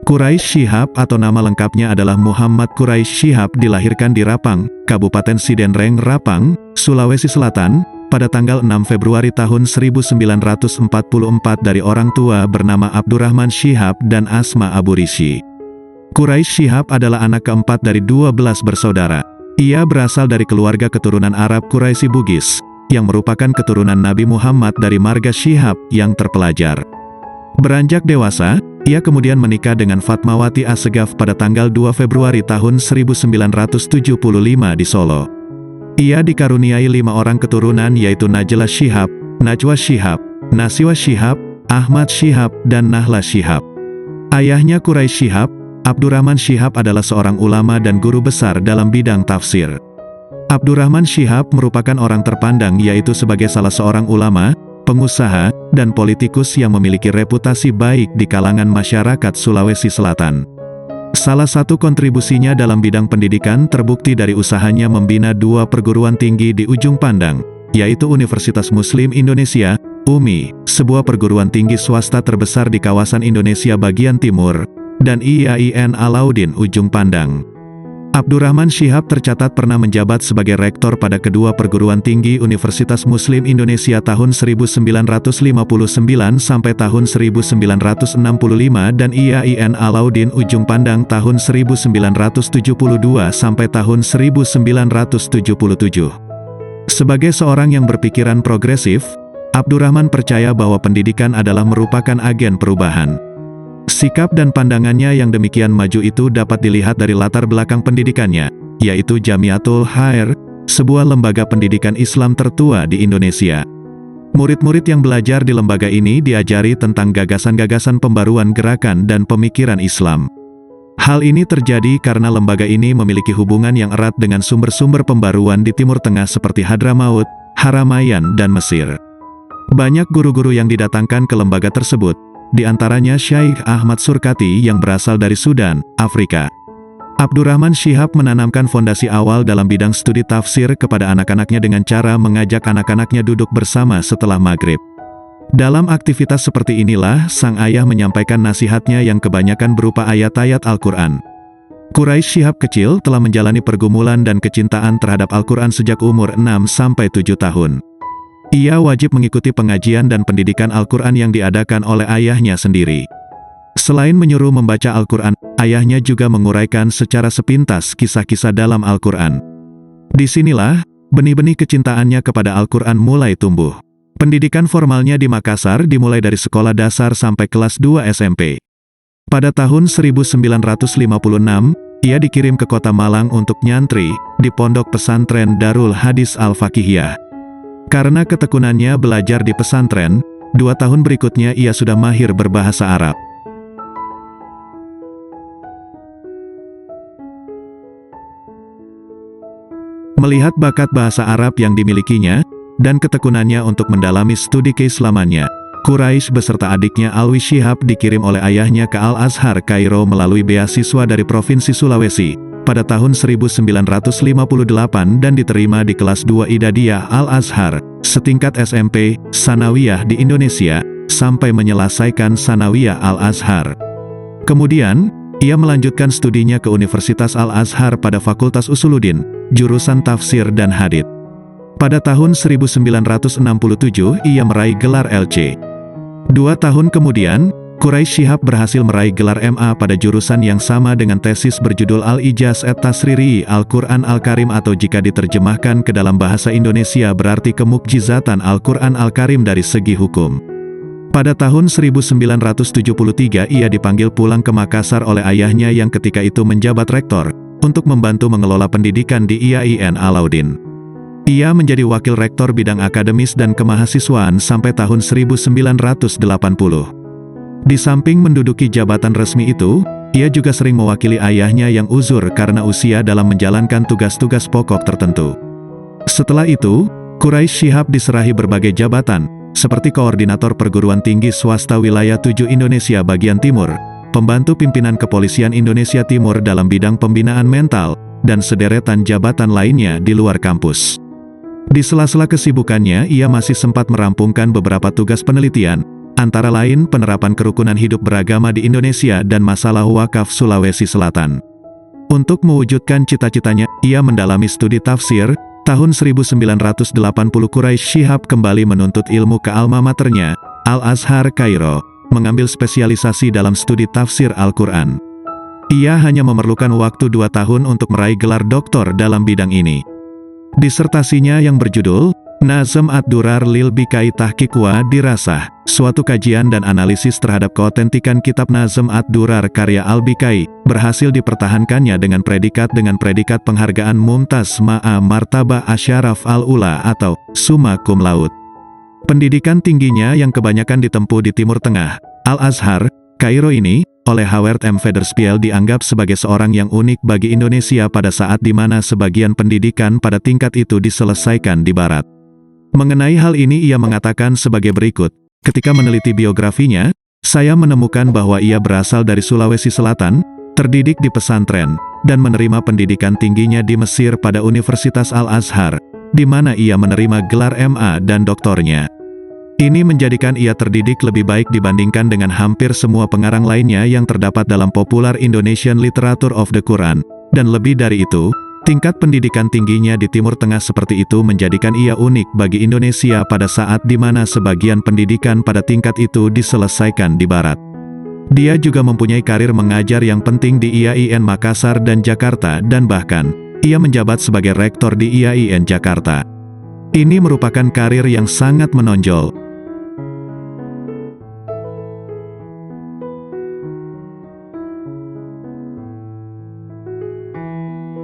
Quraisy Shihab atau nama lengkapnya adalah Muhammad Quraisy Shihab dilahirkan di Rapang, Kabupaten Sidenreng, Rapang, Sulawesi Selatan, pada tanggal 6 Februari tahun 1944 dari orang tua bernama Abdurrahman Shihab dan Asma Abu Rishi. Quraisy Shihab adalah anak keempat dari 12 bersaudara. Ia berasal dari keluarga keturunan Arab Quraisy Bugis, yang merupakan keturunan Nabi Muhammad dari marga Shihab yang terpelajar. Beranjak dewasa, ia kemudian menikah dengan Fatmawati Assegaf pada tanggal 2 Februari tahun 1975 di Solo. Ia dikaruniai 5 orang keturunan yaitu Najla Shihab, Najwa Shihab, Nasiwa Shihab, Ahmad Shihab, dan Nahla Shihab. Ayahnya Quraisy Shihab, Abdurrahman Shihab adalah seorang ulama dan guru besar dalam bidang tafsir. Abdurrahman Shihab merupakan orang terpandang yaitu sebagai salah seorang ulama, pengusaha, dan politikus yang memiliki reputasi baik di kalangan masyarakat Sulawesi Selatan. Salah satu kontribusinya dalam bidang pendidikan terbukti dari usahanya membina 2 perguruan tinggi di Ujung Pandang, yaitu Universitas Muslim Indonesia, UMI, sebuah perguruan tinggi swasta terbesar di kawasan Indonesia bagian timur, dan IAIN Alauddin Ujung Pandang. Abdurrahman Shihab tercatat pernah menjabat sebagai rektor pada kedua perguruan tinggi Universitas Muslim Indonesia tahun 1959 sampai tahun 1965 dan IAIN Alauddin Ujung Pandang tahun 1972 sampai tahun 1977. Sebagai seorang yang berpikiran progresif, Abdurrahman percaya bahwa pendidikan adalah merupakan agen perubahan. Sikap dan pandangannya yang demikian maju itu dapat dilihat dari latar belakang pendidikannya, yaitu Jamiatul Khair, sebuah lembaga pendidikan Islam tertua di Indonesia. Murid-murid yang belajar di lembaga ini diajari tentang gagasan-gagasan pembaruan gerakan dan pemikiran Islam. Hal ini terjadi karena lembaga ini memiliki hubungan yang erat dengan sumber-sumber pembaruan di Timur Tengah seperti Hadramaut, Haramayan, dan Mesir. Banyak guru-guru yang didatangkan ke lembaga tersebut, di antaranya Syaikh Ahmad Surkati yang berasal dari Sudan, Afrika. Abdurrahman Shihab menanamkan fondasi awal dalam bidang studi tafsir kepada anak-anaknya dengan cara mengajak anak-anaknya duduk bersama setelah maghrib. Dalam aktivitas seperti inilah, sang ayah menyampaikan nasihatnya yang kebanyakan berupa ayat-ayat Al-Quran. Quraisy Shihab kecil telah menjalani pergumulan dan kecintaan terhadap Al-Quran sejak umur 6-7 tahun. Ia wajib mengikuti pengajian dan pendidikan Al-Quran yang diadakan oleh ayahnya sendiri. Selain menyuruh membaca Al-Quran, ayahnya juga menguraikan secara sepintas kisah-kisah dalam Al-Quran. Disinilah, benih-benih kecintaannya kepada Al-Quran mulai tumbuh. Pendidikan formalnya di Makassar dimulai dari sekolah dasar sampai kelas 2 SMP. Pada tahun 1956, ia dikirim ke kota Malang untuk nyantri di pondok pesantren Darul Hadis Al-Fakihiyah. Karena ketekunannya belajar di pesantren, 2 tahun berikutnya ia sudah mahir berbahasa Arab. Melihat bakat bahasa Arab yang dimilikinya, dan ketekunannya untuk mendalami studi keislamannya, Quraisy beserta adiknya Alwi Shihab dikirim oleh ayahnya ke Al-Azhar Kairo melalui beasiswa dari Provinsi Sulawesi pada tahun 1958 dan diterima di kelas 2 Idadiyah Al-Azhar, setingkat SMP, Sanawiyah di Indonesia, sampai menyelesaikan Sanawiyah Al-Azhar. Kemudian, ia melanjutkan studinya ke Universitas Al-Azhar pada Fakultas Usuluddin, jurusan tafsir dan hadits. Pada tahun 1967, ia meraih gelar LC. 2 tahun kemudian, Quraisy Shihab berhasil meraih gelar MA pada jurusan yang sama dengan tesis berjudul Al-Ijaz at-Tasriri Al-Quran Al-Karim atau jika diterjemahkan ke dalam bahasa Indonesia berarti kemukjizatan Al-Quran Al-Karim dari segi hukum. Pada tahun 1973 ia dipanggil pulang ke Makassar oleh ayahnya yang ketika itu menjabat rektor, untuk membantu mengelola pendidikan di IAIN Alauddin. Ia menjadi wakil rektor bidang akademis dan kemahasiswaan sampai tahun 1980. Di samping menduduki jabatan resmi itu, ia juga sering mewakili ayahnya yang uzur karena usia dalam menjalankan tugas-tugas pokok tertentu. Setelah itu, Quraisy Shihab diserahi berbagai jabatan, seperti Koordinator Perguruan Tinggi Swasta Wilayah 7 Indonesia Bagian Timur, Pembantu Pimpinan Kepolisian Indonesia Timur dalam bidang pembinaan mental, dan sederetan jabatan lainnya di luar kampus. Di sela-sela kesibukannya ia masih sempat merampungkan beberapa tugas penelitian, antara lain penerapan kerukunan hidup beragama di Indonesia dan masalah wakaf Sulawesi Selatan. Untuk mewujudkan cita-citanya, ia mendalami studi tafsir. Tahun 1980 Quraisy Shihab kembali menuntut ilmu ke alma maternya, Al-Azhar Kairo, mengambil spesialisasi dalam studi tafsir Al-Quran. Ia hanya memerlukan waktu 2 tahun untuk meraih gelar doktor dalam bidang ini. Disertasinya yang berjudul Nazm ad-Durar lil Bikai Tahqiq wa Dirasah, suatu kajian dan analisis terhadap keotentikan kitab Nazm ad-Durar karya Al-Bikai, berhasil dipertahankannya dengan predikat penghargaan Mumtaz Ma'a Martabah Asyaraf Al-Ula atau Summa Cum Laude. Pendidikan tingginya yang kebanyakan ditempuh di Timur Tengah, Al-Azhar Kairo ini, oleh Howard M. Federspiel dianggap sebagai seorang yang unik bagi Indonesia pada saat di mana sebagian pendidikan pada tingkat itu diselesaikan di Barat. Mengenai hal ini ia mengatakan sebagai berikut, ketika meneliti biografinya, saya menemukan bahwa ia berasal dari Sulawesi Selatan, terdidik di pesantren, dan menerima pendidikan tingginya di Mesir pada Universitas Al-Azhar, di mana ia menerima gelar MA dan doktornya. Ini menjadikan ia terdidik lebih baik dibandingkan dengan hampir semua pengarang lainnya yang terdapat dalam Popular Indonesian Literature of the Quran, dan lebih dari itu, tingkat pendidikan tingginya di Timur Tengah seperti itu menjadikan ia unik bagi Indonesia pada saat di mana sebagian pendidikan pada tingkat itu diselesaikan di Barat. Dia juga mempunyai karir mengajar yang penting di IAIN Makassar dan Jakarta dan bahkan, ia menjabat sebagai rektor di IAIN Jakarta. Ini merupakan karir yang sangat menonjol.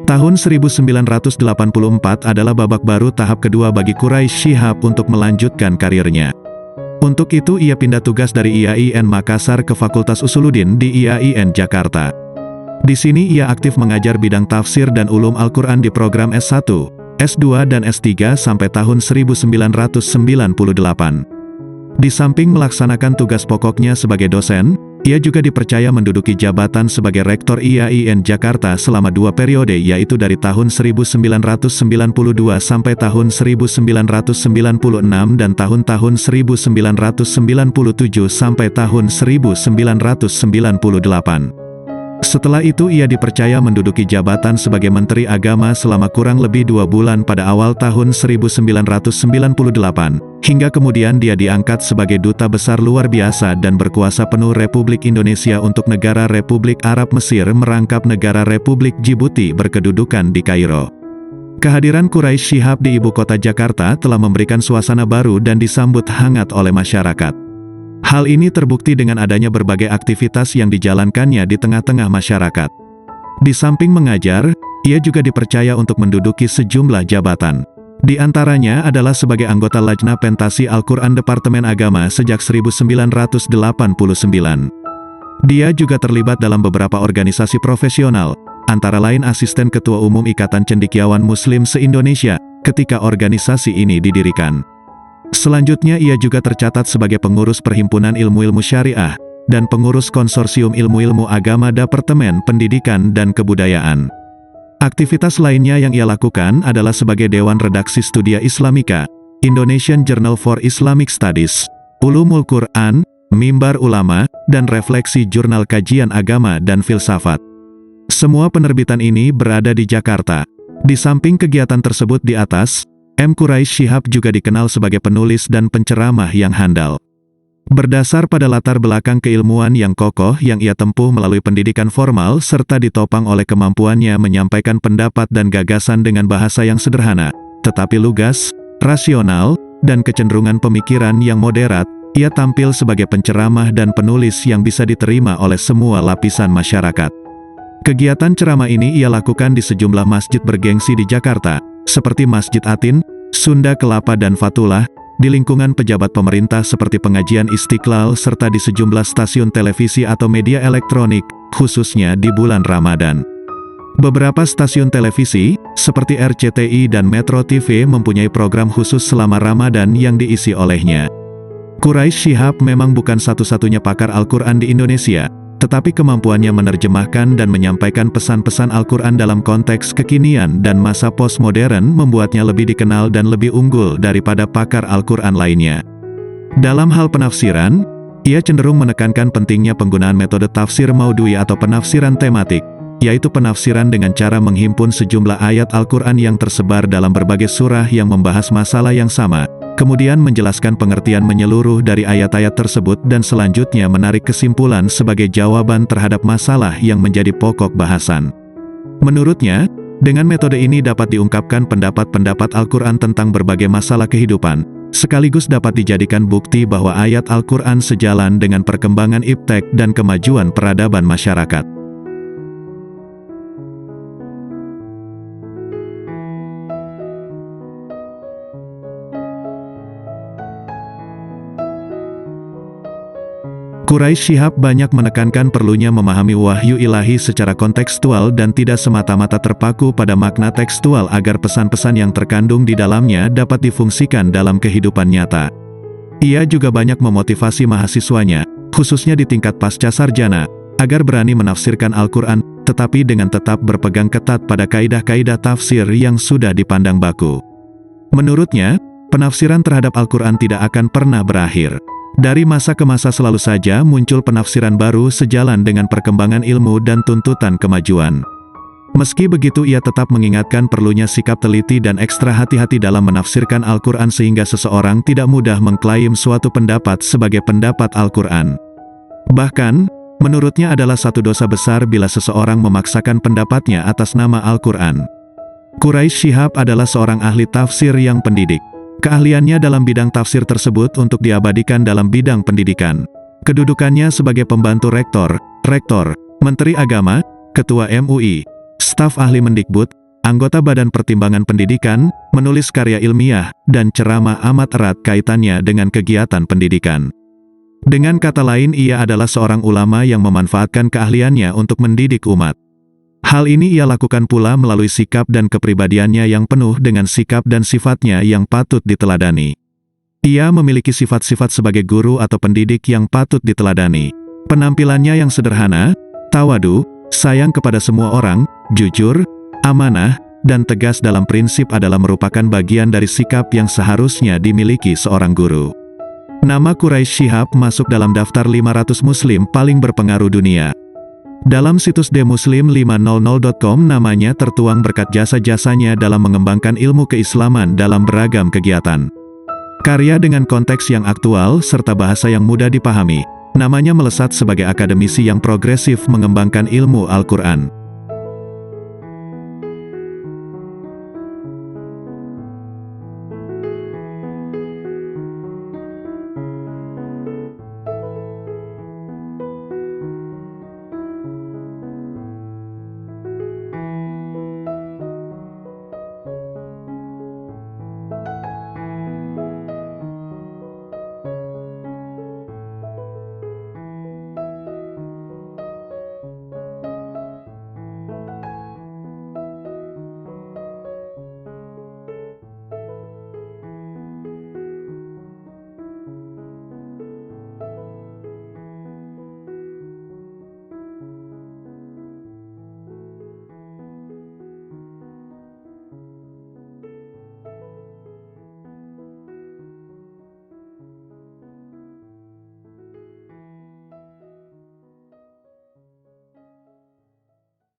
Tahun 1984 adalah babak baru tahap kedua bagi Quraisy Shihab untuk melanjutkan karirnya. Untuk itu ia pindah tugas dari IAIN Makassar ke Fakultas Usuluddin di IAIN Jakarta. Di sini ia aktif mengajar bidang tafsir dan ulum Al-Quran di program S1, S2 dan S3 sampai tahun 1998. Di samping melaksanakan tugas pokoknya sebagai dosen, ia juga dipercaya menduduki jabatan sebagai Rektor IAIN Jakarta selama 2 periode yaitu dari tahun 1992 sampai tahun 1996 dan tahun-tahun 1997 sampai tahun 1998. Setelah itu ia dipercaya menduduki jabatan sebagai Menteri Agama selama kurang lebih 2 bulan pada awal tahun 1998, hingga kemudian dia diangkat sebagai Duta Besar Luar Biasa dan berkuasa penuh Republik Indonesia untuk negara Republik Arab Mesir merangkap negara Republik Djibouti berkedudukan di Kairo. Kehadiran Quraisy Shihab di ibu kota Jakarta telah memberikan suasana baru dan disambut hangat oleh masyarakat. Hal ini terbukti dengan adanya berbagai aktivitas yang dijalankannya di tengah-tengah masyarakat. Di samping mengajar, ia juga dipercaya untuk menduduki sejumlah jabatan. Di antaranya adalah sebagai anggota Lajnah Pentasi Al-Quran Departemen Agama sejak 1989. Dia juga terlibat dalam beberapa organisasi profesional, antara lain asisten Ketua Umum Ikatan Cendekiawan Muslim se-Indonesia, ketika organisasi ini didirikan. Selanjutnya ia juga tercatat sebagai pengurus Perhimpunan Ilmu-Ilmu Syariah, dan pengurus Konsorsium Ilmu-Ilmu Agama Departemen Pendidikan dan Kebudayaan. Aktivitas lainnya yang ia lakukan adalah sebagai Dewan Redaksi Studia Islamika, Indonesian Journal for Islamic Studies, Ulumul Quran, Mimbar Ulama, dan Refleksi Jurnal Kajian Agama dan Filsafat. Semua penerbitan ini berada di Jakarta. Di samping kegiatan tersebut di atas, M. Quraisy Shihab juga dikenal sebagai penulis dan penceramah yang handal. Berdasar pada latar belakang keilmuan yang kokoh yang ia tempuh melalui pendidikan formal serta ditopang oleh kemampuannya menyampaikan pendapat dan gagasan dengan bahasa yang sederhana, tetapi lugas, rasional, dan kecenderungan pemikiran yang moderat, ia tampil sebagai penceramah dan penulis yang bisa diterima oleh semua lapisan masyarakat. Kegiatan ceramah ini ia lakukan di sejumlah masjid bergengsi di Jakarta, seperti Masjid Atin, Sunda Kelapa dan Fatullah, di lingkungan pejabat pemerintah seperti Pengajian Istiqlal serta di sejumlah stasiun televisi atau media elektronik, khususnya di bulan Ramadan. Beberapa stasiun televisi, seperti RCTI dan Metro TV mempunyai program khusus selama Ramadan yang diisi olehnya. Quraisy Shihab memang bukan satu-satunya pakar Al-Quran di Indonesia, tetapi kemampuannya menerjemahkan dan menyampaikan pesan-pesan Al-Quran dalam konteks kekinian dan masa postmodern membuatnya lebih dikenal dan lebih unggul daripada pakar Al-Quran lainnya. Dalam hal penafsiran, Ia cenderung menekankan pentingnya penggunaan metode tafsir maudhui atau penafsiran tematik, yaitu penafsiran dengan cara menghimpun sejumlah ayat Al-Quran yang tersebar dalam berbagai surah yang membahas masalah yang sama, kemudian menjelaskan pengertian menyeluruh dari ayat-ayat tersebut dan selanjutnya menarik kesimpulan sebagai jawaban terhadap masalah yang menjadi pokok bahasan. Menurutnya, dengan metode ini dapat diungkapkan pendapat-pendapat Al-Quran tentang berbagai masalah kehidupan, sekaligus dapat dijadikan bukti bahwa ayat Al-Quran sejalan dengan perkembangan iptek dan kemajuan peradaban masyarakat. Quraisy Shihab banyak menekankan perlunya memahami wahyu ilahi secara kontekstual dan tidak semata-mata terpaku pada makna tekstual agar pesan-pesan yang terkandung di dalamnya dapat difungsikan dalam kehidupan nyata. Ia juga banyak memotivasi mahasiswanya, khususnya di tingkat pasca sarjana, agar berani menafsirkan Al-Quran, tetapi dengan tetap berpegang ketat pada kaidah-kaidah tafsir yang sudah dipandang baku. Menurutnya, penafsiran terhadap Al-Quran tidak akan pernah berakhir. Dari masa ke masa selalu saja muncul penafsiran baru sejalan dengan perkembangan ilmu dan tuntutan kemajuan. Meski begitu ia tetap mengingatkan perlunya sikap teliti dan ekstra hati-hati dalam menafsirkan Al-Quran sehingga seseorang tidak mudah mengklaim suatu pendapat sebagai pendapat Al-Quran. Bahkan, menurutnya adalah satu dosa besar bila seseorang memaksakan pendapatnya atas nama Al-Quran. Quraisy Shihab adalah seorang ahli tafsir yang pendidik. Keahliannya dalam bidang tafsir tersebut untuk diabadikan dalam bidang pendidikan. Kedudukannya sebagai pembantu rektor, menteri agama, ketua MUI, staf ahli Mendikbud, anggota Badan Pertimbangan Pendidikan, menulis karya ilmiah, dan ceramah amat erat kaitannya dengan kegiatan pendidikan. Dengan kata lain ia adalah seorang ulama yang memanfaatkan keahliannya untuk mendidik umat. Hal ini ia lakukan pula melalui sikap dan kepribadiannya yang penuh dengan sikap dan sifatnya yang patut diteladani. Ia memiliki sifat-sifat sebagai guru atau pendidik yang patut diteladani. Penampilannya yang sederhana, tawadu, sayang kepada semua orang, jujur, amanah, dan tegas dalam prinsip adalah merupakan bagian dari sikap yang seharusnya dimiliki seorang guru. Nama Quraisy Shihab masuk dalam daftar 500 muslim paling berpengaruh dunia. Dalam situs themuslim500.com namanya tertuang berkat jasa-jasanya dalam mengembangkan ilmu keislaman dalam beragam kegiatan. Karya dengan konteks yang aktual serta bahasa yang mudah dipahami, namanya melesat sebagai akademisi yang progresif mengembangkan ilmu Al-Quran.